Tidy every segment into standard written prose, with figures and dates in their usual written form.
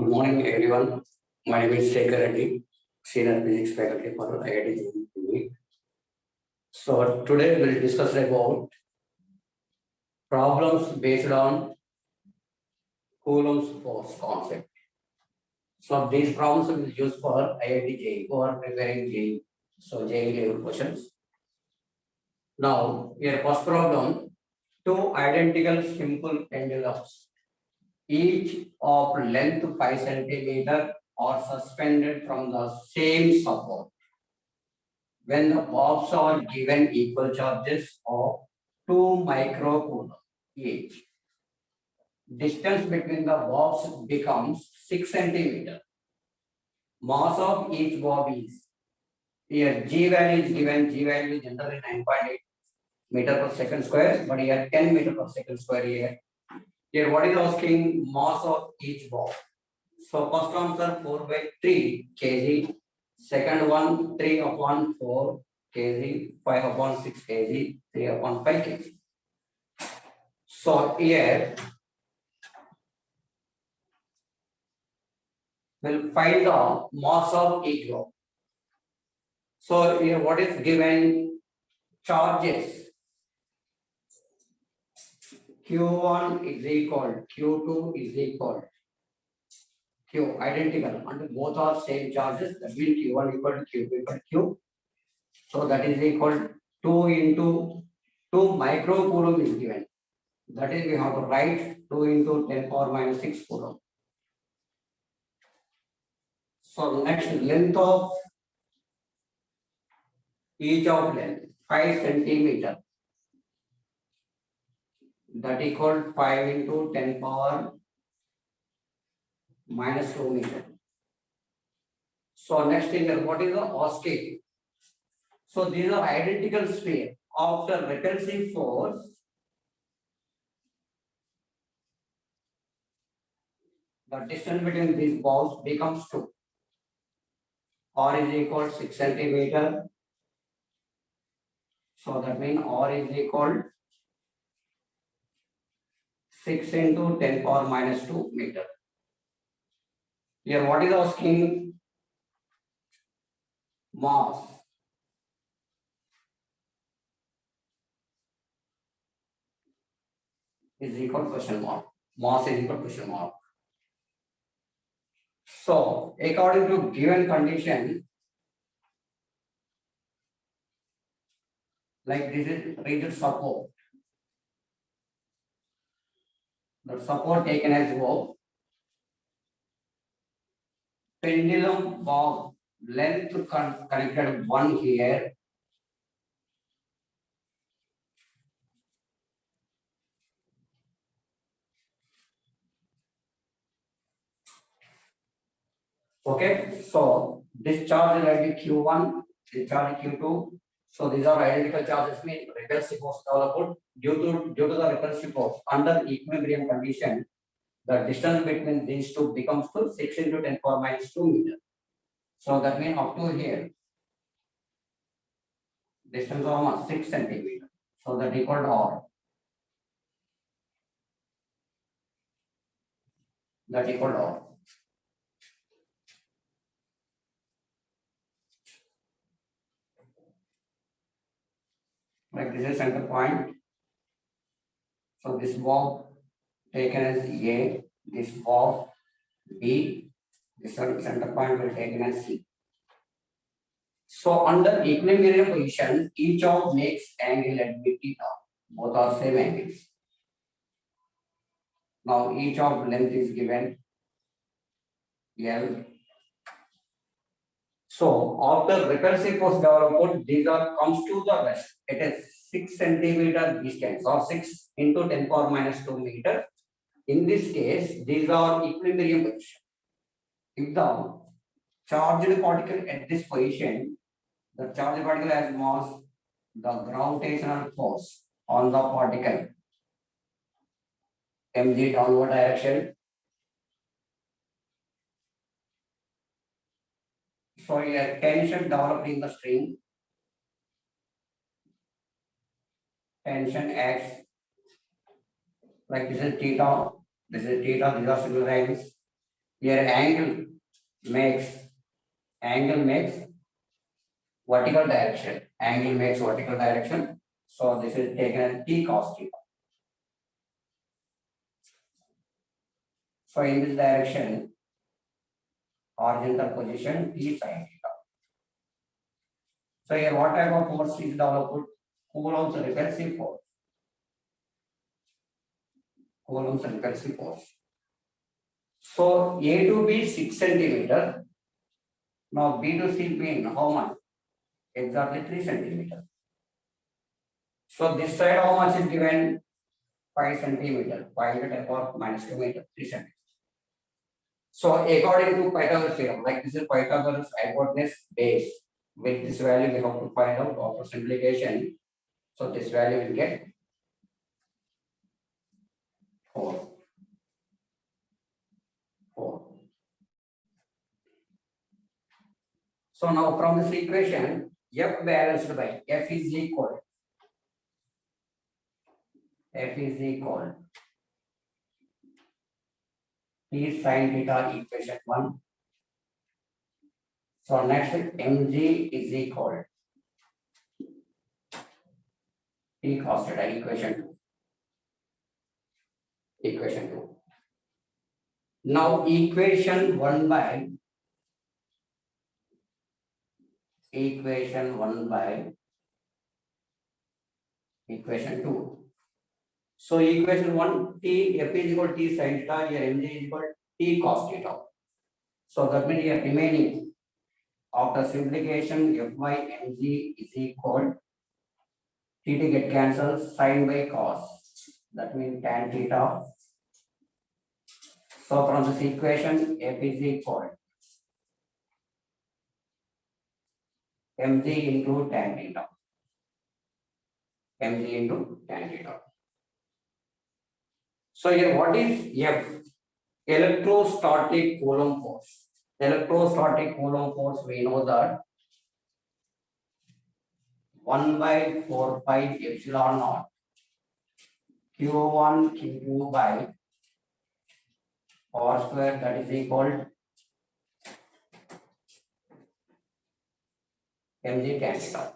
Good morning, everyone. My name is Shekhar Reddy, Senior Physics Faculty for IIT. So today we'll discuss about problems based on Coulomb's force concept. So these problems will be used for IIT JEE or preparing JEE. So JEE level questions. Now, here first problem: two identical simple pendulums, each of length 5 centimeter, are suspended from the same support. When the bobs are given equal charges of 2 microcoulomb each, distance between the bobs becomes 6 centimeter. Mass of each bob is, here G value is given, G value is generally 9.8 meter per second square, but here 10 meter per second square here. Here what is asking? Mass of each bob. So first answer 4/3 kg, second one 3/4 kg, 5/6 kg, 3/5 kg. So here we'll find the mass of each bob. So here what is given? Charges. Q1 is equal, Q2 is equal, Q identical, and both are same charges. That means Q1 equal to Q2 equal to Q. So that is equal 2 into 2 microcoulomb is given. That is, we have to write 2 into 10 power minus 6 coulomb. So next, length of each of length 5 centimeter. That equal 5 into 10 power minus 2 meter. So next thing, what is the asking? So these are identical sphere. After repulsive force, the distance between these balls becomes 2. R is equal 6 centimeter. So that means R is equal 6 into 10 power minus 2 meter. Here what is asking? Mass. Is equal question mark. Mass is equal question mark. So according to given condition, like this is rigid support. The support taken as O. Pendulum bob length connected 1 here. Okay, so this charge will be Q1, this charge Q2. So these are identical charges, mean repulsive force developed due to the repulsive force under equilibrium condition. The distance between these two becomes to 6 into 10 power minus 2 meter. So that means up to here, distance of 6 centimeter. So that equal to R. That equal to R. Like this is center point. So this bob taken as A, this bob B, this center point will taken as C. So under equilibrium position, each of makes angle at theta. Both are same angles. Now each of length is given L. So after repulsive force developed, these are comes to the rest. It is 6 centimeter distance or 6 into 10 power minus 2 meters. In this case, these are equilibrium position. If the charged particle at this position, the charged particle has mass, the gravitational force on the particle mg downward direction. So here tension developed in the string. Tension acts like this is theta, these are single lines. Here angle makes vertical direction. Angle makes vertical direction. So this is taken as T cos theta. So in this direction, horizontal position T sin theta. So here what type of force is developed? Coulomb's repulsive force. Coulomb's repulsive force. So A to B 6 centimeter. Now B to C mean how much? Exactly 3 centimeter. So this side how much is given? 5 centimeter. 5 to 10 power minus 2 meter. 3 centimeter. So according to Pythagoras theorem, like this is Pythagoras hypotenuse base. With this value we have to find out after simplification. So this value will get 4. 4. So now from this equation, F balanced by F is equal T sin theta equation 1. So next mg is equal T cos theta equation 2. Now equation 1 by equation 2. So equation 1 T F is equal T sin theta, here mg is equal T cos theta. So that means here remaining after simplification F by mg is equal T to get cancelled, sin by cos. That means tan theta. So from this equation F is equal mg into tan theta. mg into tan theta. So here what is F? Electrostatic Coulomb force. Electrostatic Coulomb force, we know that 1 by 4 pi epsilon naught Q1 Q2 by r square, that is equal mg tan theta.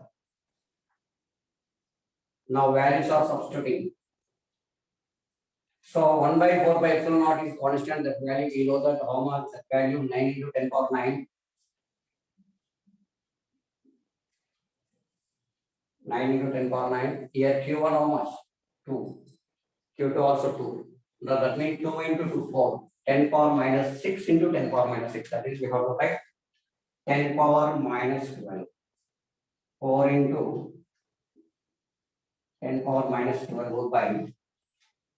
Now values are substituting. So 1 by 4 by epsilon naught is constant. That value we know that how much, that value 9 into 10 power 9. 9 into 10 power 9. Here Q1 how much? 2. Q2 also 2. Now that means 2 into 2, 4. 10 power minus 6 into 10 power minus 6. That is we have to write 10 power minus 12. 4 into 10 power minus 12 whole by.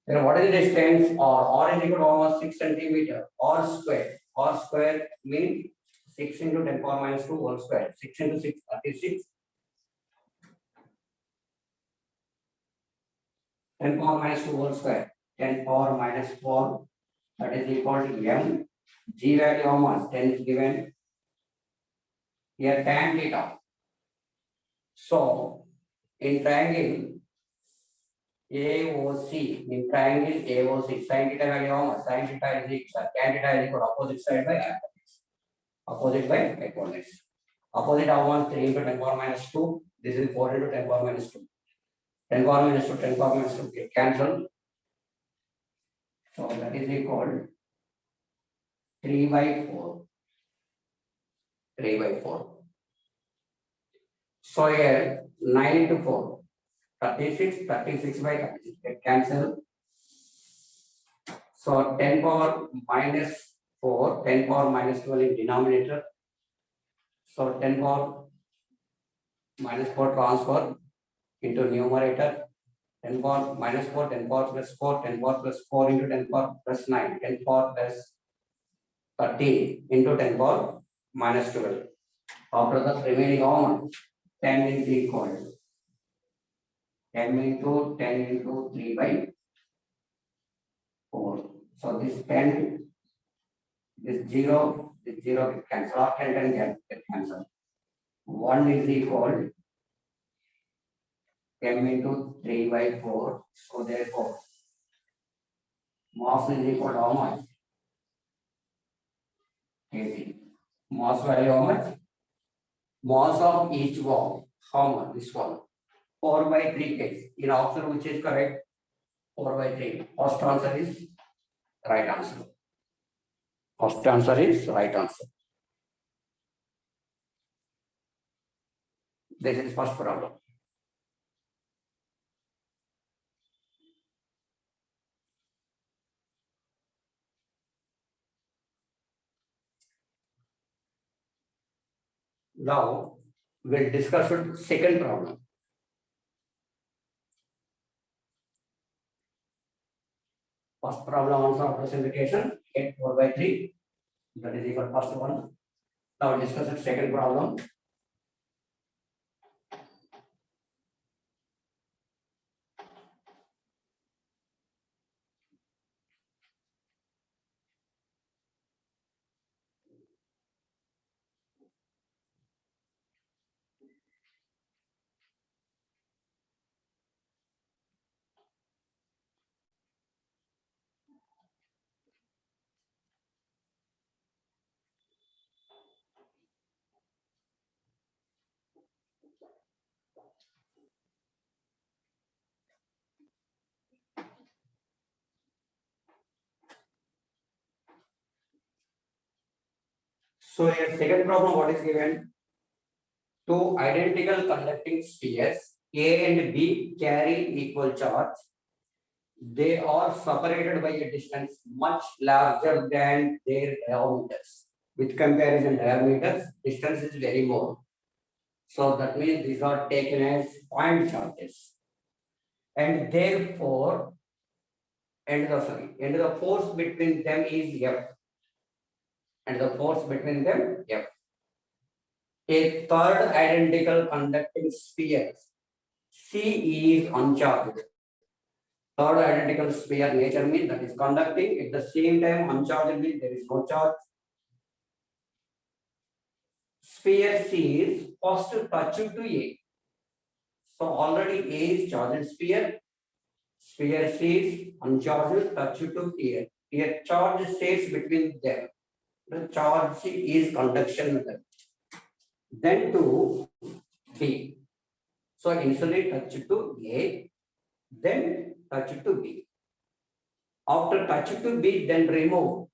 Then what is the distance? R is equal to almost 6 centimeter. R square. R square means 6 into 10 power minus 2 whole square. 6 into 6, 36. 10 power minus 2 whole square. 10 power minus 4. That is equal to m. G value how much? 10 is given. Here tan theta. So in triangle AOC, in triangle AOC, sin theta value how much? Sin theta is equal, tan theta is equal opposite side by hypotenuse. Opposite by hypotenuse. Opposite how much? 3 into 10 power minus 2. This is 4 into 10 power minus 2. 10 power minus 2, 10 power minus 2 get cancelled. So that is equal 3 by 4. 3 by 4. So here 9 into 4. 36, 36 by 36 get cancelled. So 10 power minus 4, 10 power minus 12 in denominator. So 10 power minus 4 transfer into numerator. 10 power minus 4, 10 power plus 4, 10 power plus 4 into 10 power plus 9, 10 power plus 30 into 10 power minus 12. After that remaining on 10 is equal 10 into 10 into 3 by 4. So this 10, this 0 get cancelled, or 10 get cancelled. 1 is equal m into 3 by 4. So therefore mass is equal to how much? kg. Mass value how much? Mass of each valve, how much? This one, 4/3 kg. In option which is correct? 4/3. First answer is right answer. First answer is right answer. This is first problem. Now we'll discuss the second problem. First problem also representation, get 4/3. That is equal to first one. Now discuss the second problem. So here second problem, what is given? Two identical conducting spheres A and B carry equal charge. They are separated by a distance much larger than their diameters. With comparison diameters, distance is very more. So that means these are taken as point charges. And therefore, and the force between them is F. And the force between them F. A third identical conducting sphere C is uncharged. Third identical sphere nature means that is conducting, at the same time uncharged means there is no charge. Sphere C is first touched to A. So already A is charged sphere. Sphere C is uncharged, touched to A. Here charge stays between them. The charge is conduction method. Then to B. So initially touch to A, then touch to B. After touch to B, then remove.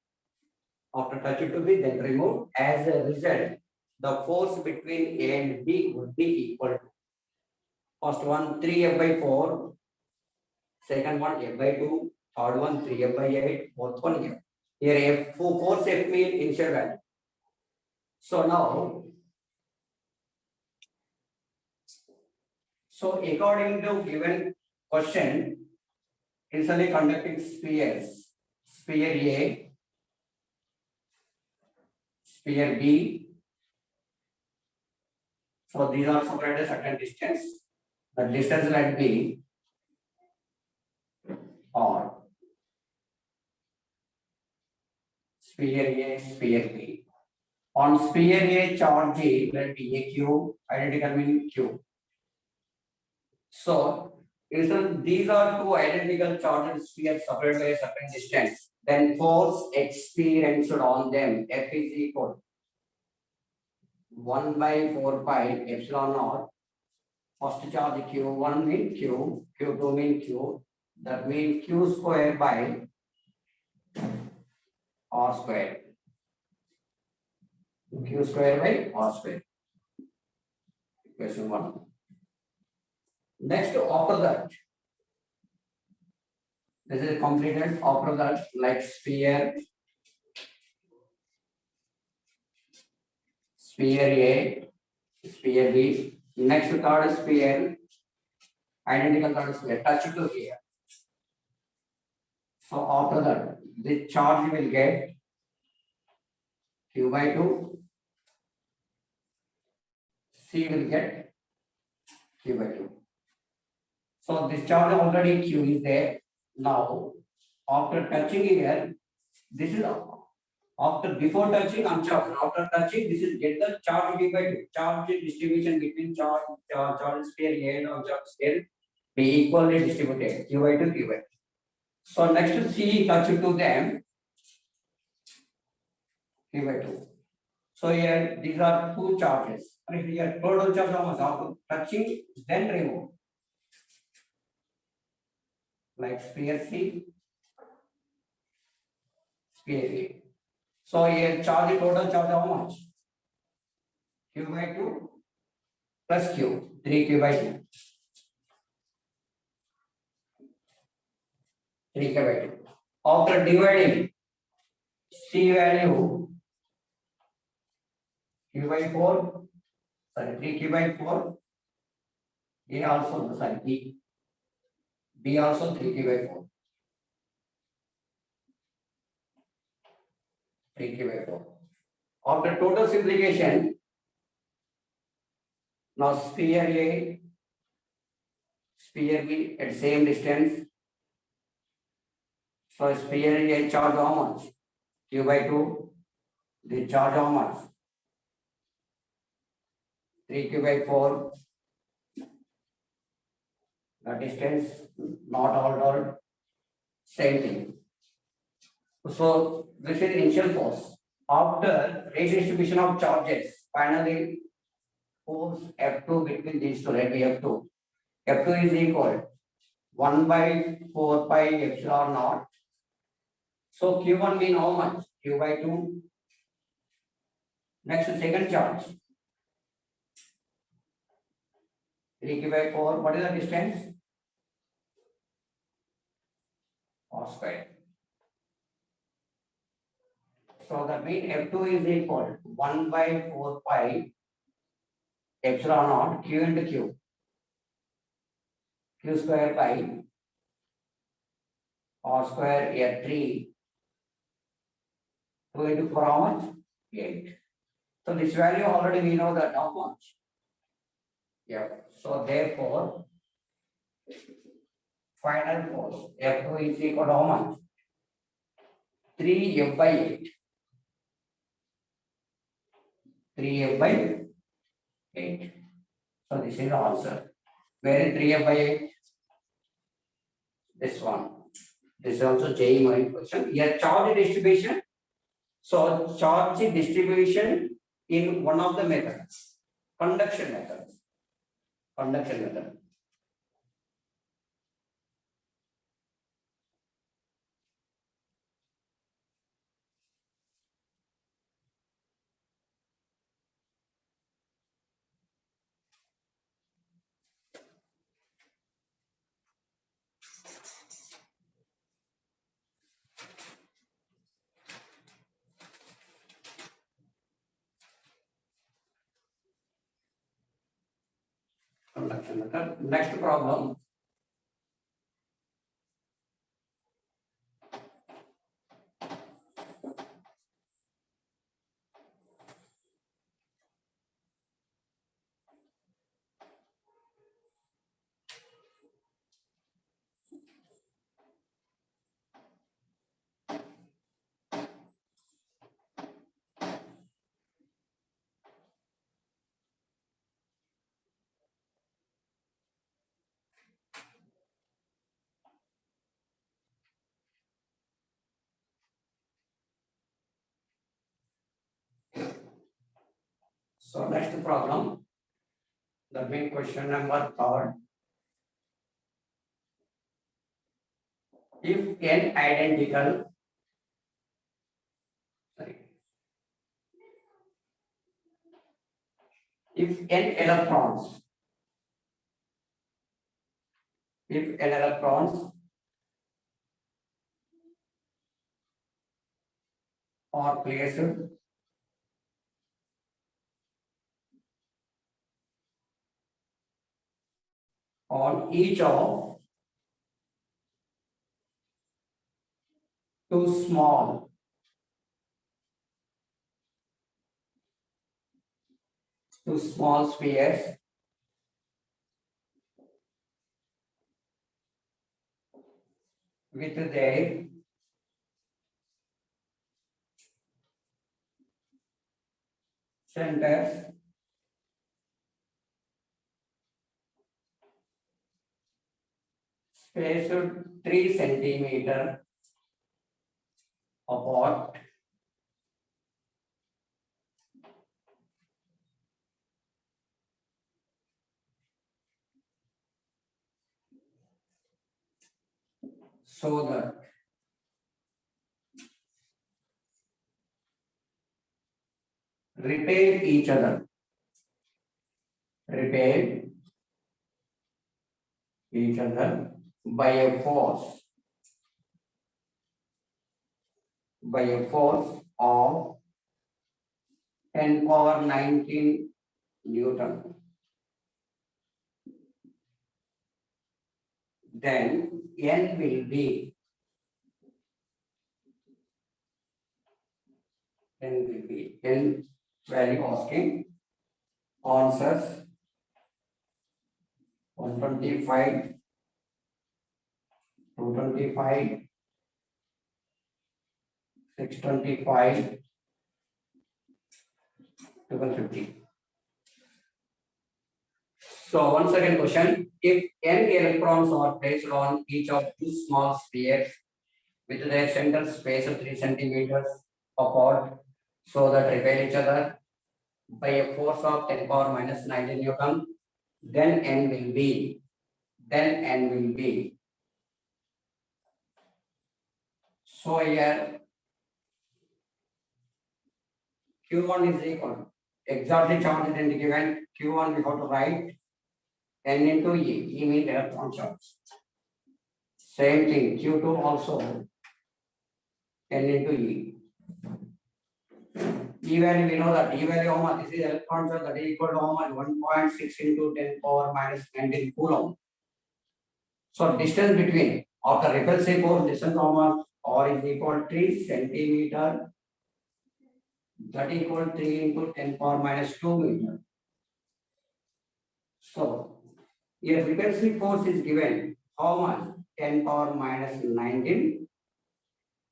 After touch to B, then remove. As a result, the force between A and B would be equal to first one 3F/4, second one F/2, third one 3F/8, fourth one F. Here F force F means initial value. So now, so according to given question, initially conducting spheres, sphere A, sphere B. So these are separated a certain distance. The distance let be R. Sphere A, sphere B. On sphere A, charge A, let be A Q, identical meaning Q. So, these are two identical charged spheres separated by a certain distance. Then force experienced on them, F is equal 1/4 pi epsilon naught. First charge Q1 means Q, Q2 means Q. That means Q square by R square. Q square by R square. Question 1. Next, after that, this is completed. After that, like sphere A, sphere B. Next, third sphere, identical third sphere, touch to here. So after that, the charge will get Q/2. C will get Q/2. So this charge already Q is there. Now, after touching here, this is after before touching uncharged. After touching, this is get the charge V/2. Charge distribution between charge sphere A and uncharged sphere be equally distributed. Q/2, Q/2. So next C touch to them Q/2. So here these are two charges. And here total charge almost after touching, then remove. Like sphere C, sphere A. So here charge total charge how much? Q by 2 plus Q, 3Q by 2. 3K by 2. After dividing C value Q by 4, sorry, 3Q by 4, A also, sorry, B also 3Q by 4. 3Q by 4. After total simplification, now sphere A, sphere B at same distance. So sphere A charge how much? Q by 2. The charge how much? 3Q by 4. The distance not altered. Same thing. So this is initial force. After redistribution of charges, finally force F2 between these two, right? We have F2. F2 is equal 1 by 4 pi epsilon naught. So Q1 mean how much? Q by 2. Next second charge. 3Q by 4. What is the distance? R square. So that means F2 is equal to 1 by 4 pi epsilon naught Q into Q. Q square by R square here 3. 2 into 4 how much? 8. So this value already we know that how much? Yeah. So therefore, final force F2 is equal to how much? 3F by 8. 3F by 8. So this is the answer. Where is 3F by 8? This one. This is also JEE Marine question. Here charge distribution. So charge distribution in one of the methods. Conduction method. Conduction method. Conduction method. Next problem. So next problem. The main question number third. If n identical, sorry, if n electrons, are placed on each of two small spheres with their centers spaced 3 centimeter apart, so that repel each other, repel each other by a force of 10 power 19 Newton. Then N will be N value asking answers 125, 225, 625, 1250. So one second question. If n electrons are placed on each of two small spheres with their center space of 3 centimeters apart so that repel each other by a force of 10 power minus 19 Newton, then n will be so here Q1 is equal exactly charge identity given Q1 we have to write n into E means electron charge. Same thing Q2 also n into E. E value we know that E value how much? This is electron charge that is equal to how much? 1.6 into 10 power minus 19 coulomb. So distance between after repulsive force distance how much? R is equal to 3 centimeter. That equal 3 into 10 power minus 2 meter. So here repulsive force is given how much? 10 power minus 19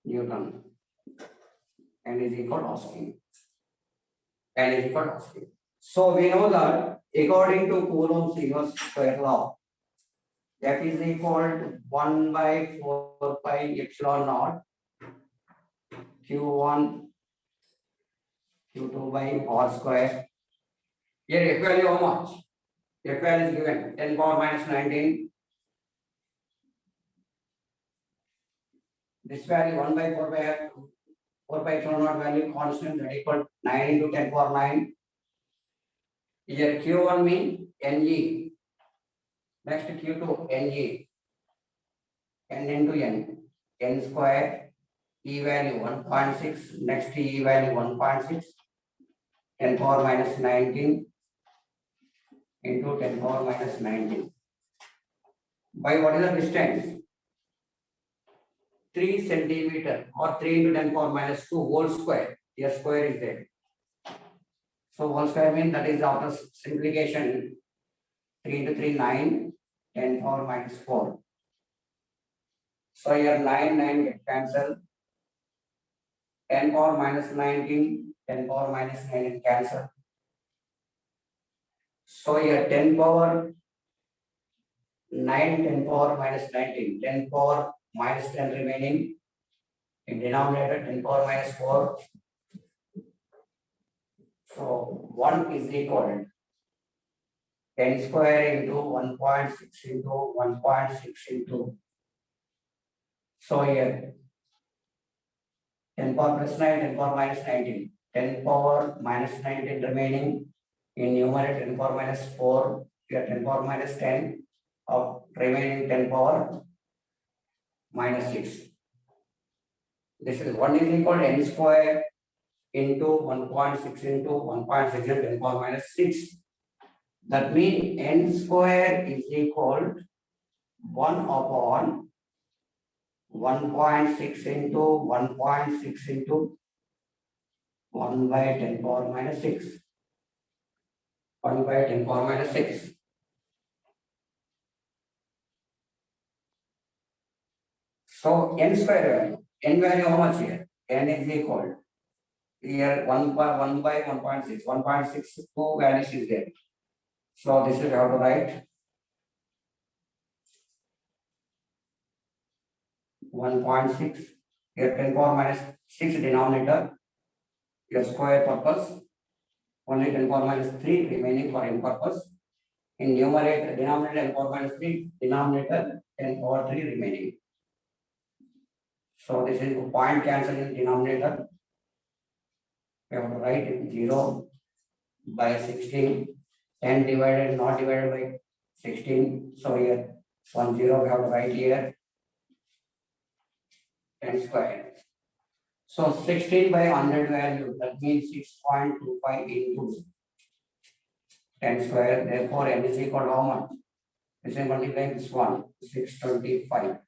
Newton. And is equal to asking. And is equal to asking. So we know that according to Coulomb's inverse square law, F is equal to 1 by 4 pi epsilon naught Q1 Q2 by R square. Here F value how much? F value is given 10 power minus 19. This value 1 by 4 by epsilon naught value constant that equal 9 into 10 power 9. Here Q1 mean NE. Next Q2 NE. N into N square. E value 1.6. Next E value 1.6. 10 power minus 19 into 10 power minus 19. By what is the distance? 3 centimeter or 3 into 10 power minus 2 whole square. Here square is there. So whole square means that is after simplification 3 into 3 9 10 power minus 4. So here 9 get cancelled. 10 power minus 19 10 power minus 9 cancel. So here 10 power 9 10 power minus 19 10 power minus 10 remaining in denominator 10 power minus 4. So 1 is equal to 10 square into 1.6 into 1.6 into. So here 10 power plus 9 10 power minus 19 10 power minus 19 remaining in numerator 10 power minus 4 here 10 power minus 10 of remaining 10 power minus 6. This is 1 is equal to n square into 1.6 into 1.6 into 10 power minus 6. That means n square is equal to 1 upon 1.6 into 1.6 into 1 by 10 power minus 6. 1 by 10 power minus 6. So n square value. N value how much here? N is equal. Here 1 by 1.6. 1.6 2 values is there. So this is how to write. 1.6. Here 10 power minus 6 denominator. Your square purpose. Only 10 power minus 3 remaining for n purpose. In numerator, denominator 10 power minus 3, denominator 10 power 3 remaining. So this is point cancel in denominator. We have to write 0 by 16, 10 divided, not divided by 16. So here 1 0 we have to write here 10 square. So 16 by 100 value, that means 6.25 into 10 square. Therefore, n is equal to how much? This is multiplying this one, 625.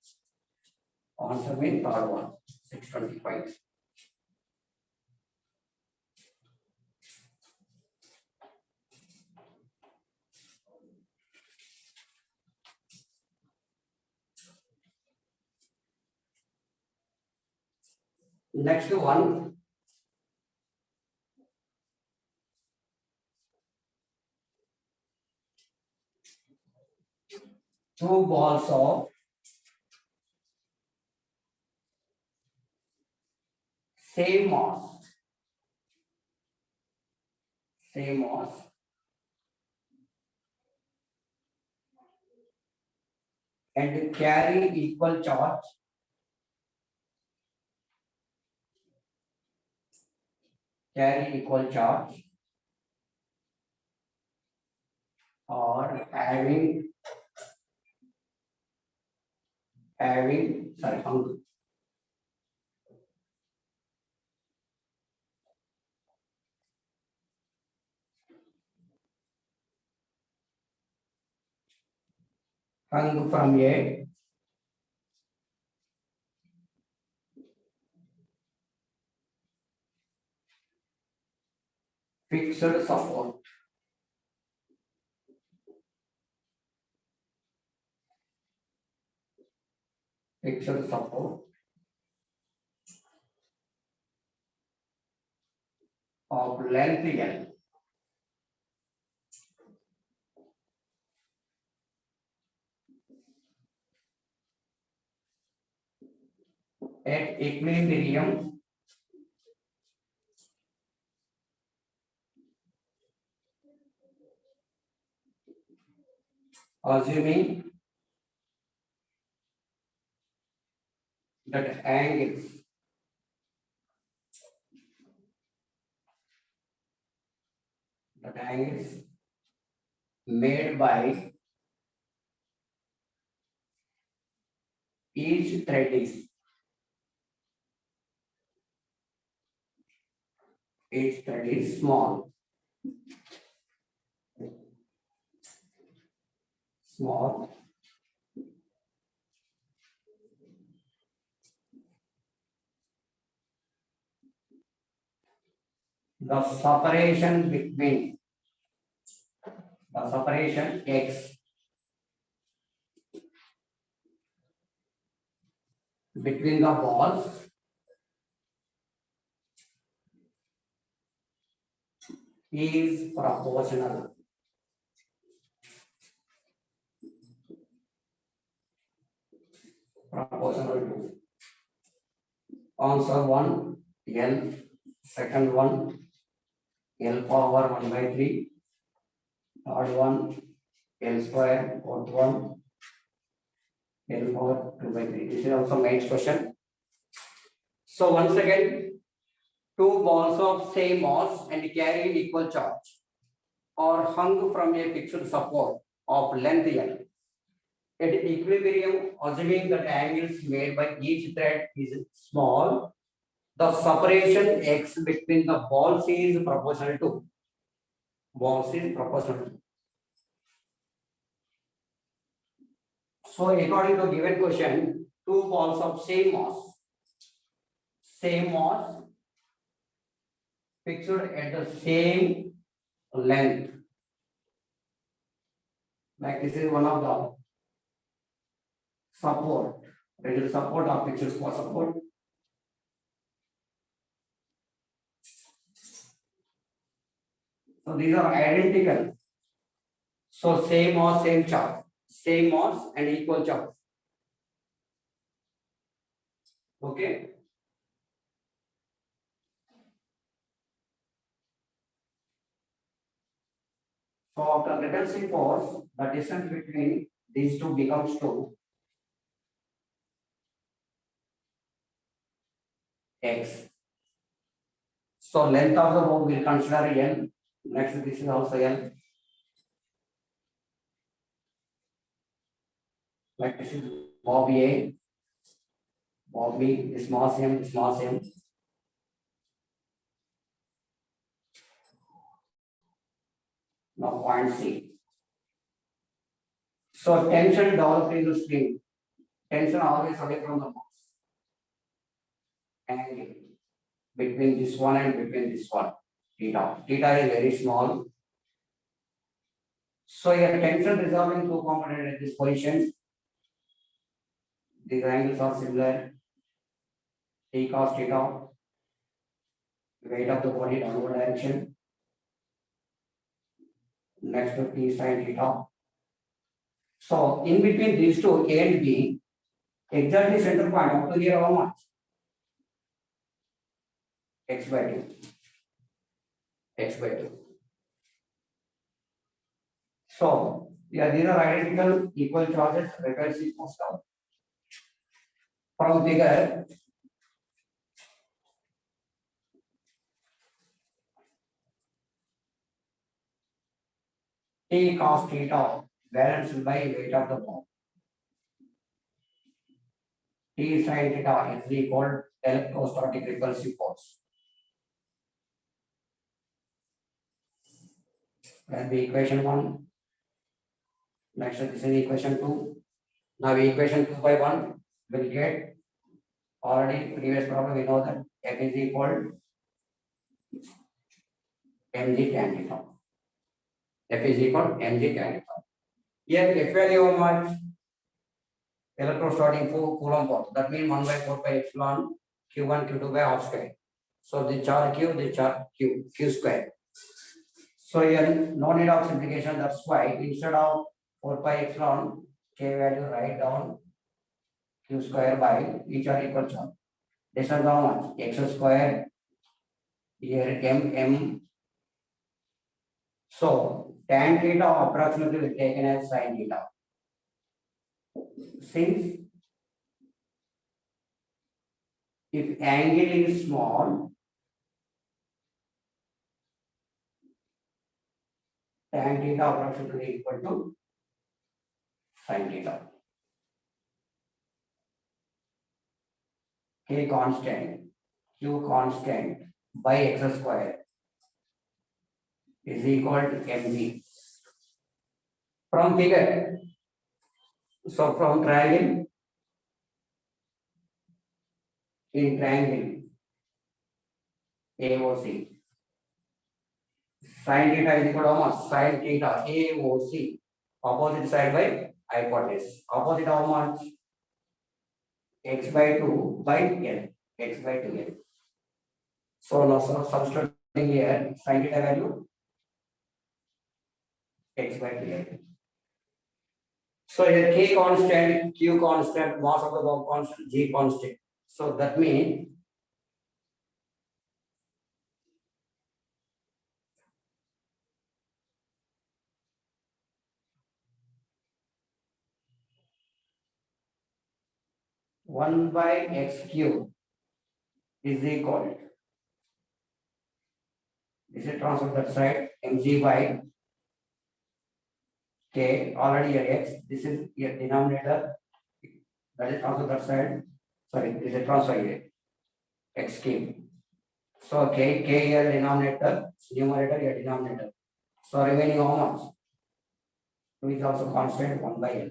Answer means third one, 625. Next one, two balls of same mass and carry equal charge or having sorry hung from a fixed support. Fixed support of length L at equilibrium assuming that angles made by each thread is small. The separation x between the balls is proportional. To answer 1 L, second one L power 1 by 3, third one L square, fourth one L power 2 by 3. This is also main question. So once again, two balls of same mass and carrying equal charge are hung from a fixed support of length L. At equilibrium, assuming that angles made by each thread is small, the separation x between the balls is proportional to. So according to given question, two balls of same mass, fixed at the same length. Like this is one of the support. There is support of fixed support. So these are identical. So same mass, same charge. Same mass and equal charge. Okay. So after repulsive force, the distance between these two becomes 2. x. So length of the bow will consider L. Next, this is also L. Like this is bob A, bob B, small cm, small cm. Now point C. So tension developed in the spring. Tension always away from the box. Angle between this one and between this one. Theta. Theta is very small. So your tension resolving two component at this position. These angles are similar. T cos theta. Weight of the body downward direction. Next to T sin theta. So in between these two, A and B, exactly center point up to here how much? X by 2. X by 2. So yeah, these are identical equal charges, repulsive most out. From figure, T cos theta balanced by weight of the ball. T sin theta is equal electrostatic repulsive force. That be equation 1. Next, this is equation 2. Now, equation 2 by 1 will get already previous problem. We know that F is equal mg tan theta. F is equal mg tan theta. Here, F value how much? Electrostatic Coulomb force. That means 1 by 4 pi epsilon Q1 Q2 by half square. So the charge Q, the charge Q square. So here no need of simplification. That's why instead of 4 pi epsilon K value, write down Q square by each are equal charge. This is how much? X square. Here m. So tan theta approximately will taken as sin theta. Since if angle is small, tan theta approximately equal to sin theta. K constant, Q constant by x square is equal to mg. From figure, so from triangle, in triangle AOC, sin theta is equal to how much? Sin theta AOC, opposite side by hypotenuse. Opposite how much? X by 2 by L. X by 2L. So now substituting here, sin theta value X by 2L. So here K constant, Q constant, mass of the bomb constant, G constant. So that means one by x cube is equal. This is transfer that side mg by k, already here x. This is your denominator. That is transfer that side. Sorry, this is transfer here x cube. So k here denominator, numerator here denominator. So remaining how much? 2 is also constant 1 by L.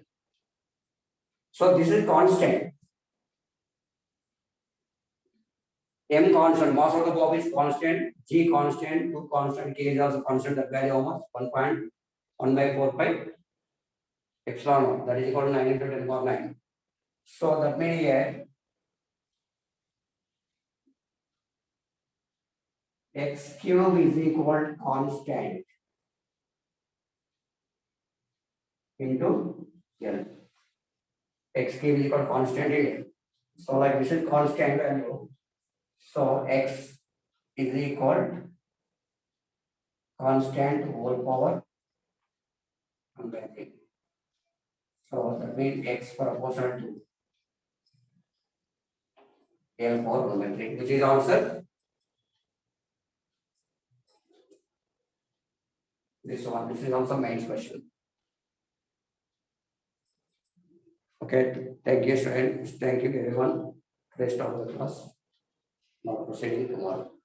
So this is constant. M constant, mass of the bob is constant, G constant, 2 constant, K is also constant. That value how much? 1.1 by 4 pi epsilon 1. That is equal to 9 into 10 power 9. So that means here x cube is equal to constant into L. X cube is equal to constant in L. So like this is constant value. So x is equal to constant whole power 1 by 3. So that means x proportional to L for geometry, which is answer. This one, this is also main question. Okay, thank you, students. Thank you, everyone. Rest of the class. Now proceeding tomorrow.